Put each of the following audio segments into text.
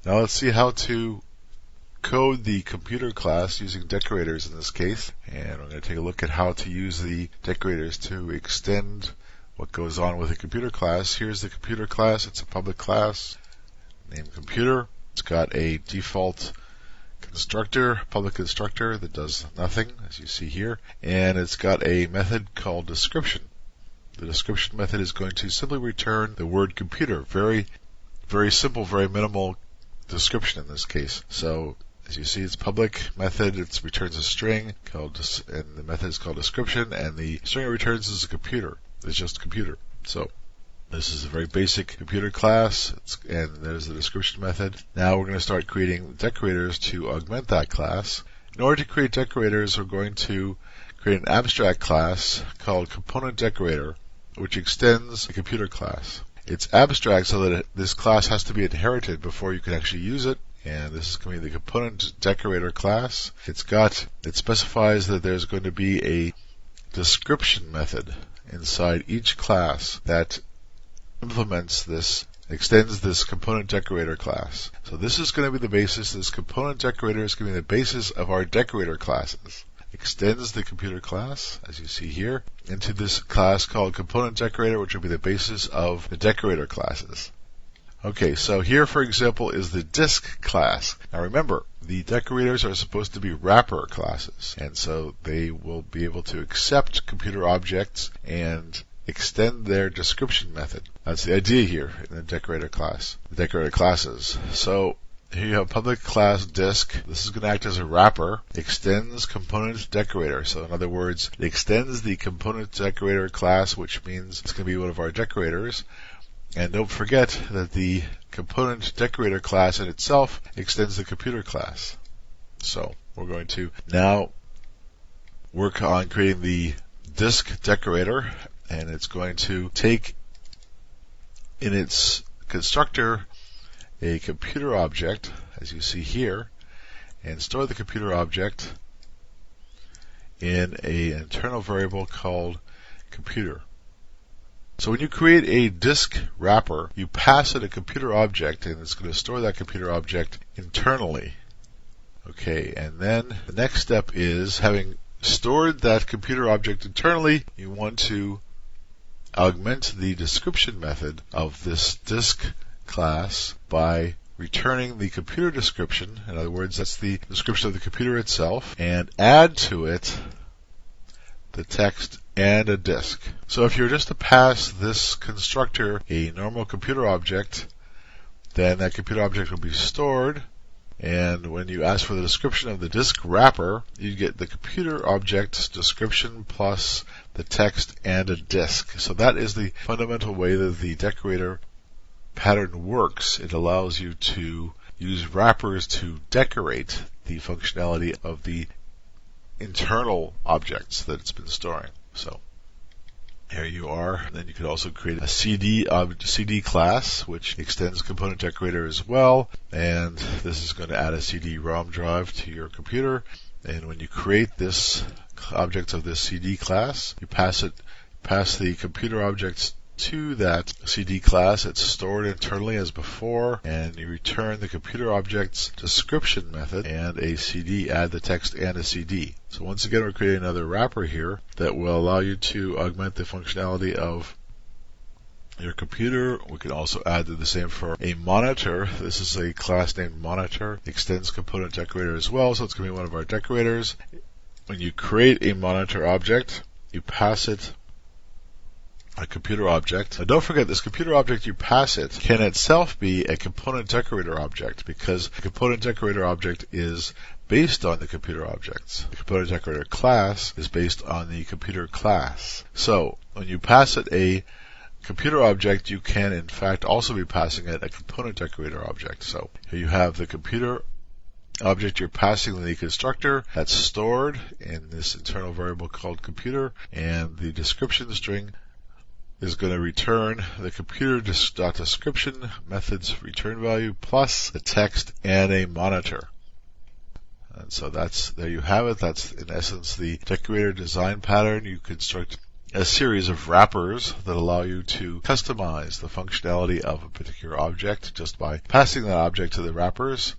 Now let's see how to code the computer class using decorators in this case. And we're going to take a look at how to use the decorators to extend what goes on with a computer class. Here's the computer class. It's a public class named computer. It's got a default constructor, public constructor that does nothing, as you see here. And it's got a method called description. The description method is going to simply return the word computer. Very, very simple, very minimal description in this case. So as you see, it's public method. It returns a string and the method is called description, and the string it returns is a computer. It's just computer. So this is a very basic computer class, and there's the description method. Now we're going to start creating decorators to augment that class. In order to create decorators, we're going to create an abstract class called component decorator, which extends the computer class. It's abstract so that this class has to be inherited before you can actually use it. And this is going to be the component decorator class. It specifies that there's going to be a description method inside each class that implements this, extends this component decorator class. So this is going to be the basis. This component decorator is going to be the basis of our decorator classes. Extends the computer class, as you see here, into this class called component decorator, which will be the basis of the decorator classes. Okay, so here, for example, is the disk class. Now remember, the decorators are supposed to be wrapper classes, and so they will be able to accept computer objects and extend their description method. That's the idea here in the decorator class, the decorator classes. So here you have public class disk. This is going to act as a wrapper. Extends component decorator. So in other words, it extends the component decorator class, which means it's going to be one of our decorators. And don't forget that the component decorator class in itself extends the computer class. So we're going to now work on creating the disk decorator, and it's going to take in its constructor a computer object, as you see here, and store the computer object in an internal variable called computer. So when you create a disk wrapper, you pass it a computer object, and it's going to store that computer object internally. Okay, and then the next step is, having stored that computer object internally, you want to augment the description method of this disk class by returning the computer description. In other words, that's the description of the computer itself, and add to it the text and a disk. So if you were just to pass this constructor a normal computer object, then that computer object will be stored, and when you ask for the description of the disk wrapper, you get the computer object's description plus the text and a disk. So that is the fundamental way that the decorator pattern works. It allows you to use wrappers to decorate the functionality of the internal objects that it's been storing. So here you are. Then you could also create a CD class, which extends component decorator as well. And this is going to add a CD-ROM drive to your computer. And when you create this object of this CD class, you pass the computer objects to that CD class. It's stored internally as before, and you return the computer object's description method and a CD, add the text and a CD. So once again, we're creating another wrapper here that will allow you to augment the functionality of your computer. We can also add the same for a monitor. This is a class named monitor. Extends component decorator as well, so it's going to be one of our decorators. When you create a monitor object, you pass it a computer object. Now don't forget, this computer object you pass it can itself be a component decorator object, because the component decorator object is based on the computer objects. The component decorator class is based on the computer class. So when you pass it a computer object, you can in fact also be passing it a component decorator object. So here you have the computer object you're passing the constructor that's stored in this internal variable called computer, and the description string is going to return the computer description method's return value plus the text and a monitor. And so there you have it. That's in essence the decorator design pattern. You construct a series of wrappers that allow you to customize the functionality of a particular object just by passing that object to the wrappers.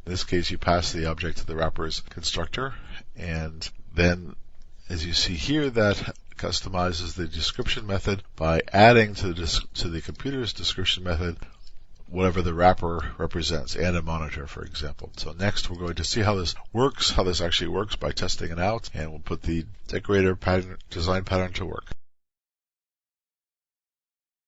In this case, you pass the object to the wrappers constructor, and then, as you see here, that customizes the description method by adding to the computer's description method whatever the wrapper represents, and a monitor, for example. So next we're going to see how this works, how this actually works by testing it out, and we'll put the decorator design pattern to work.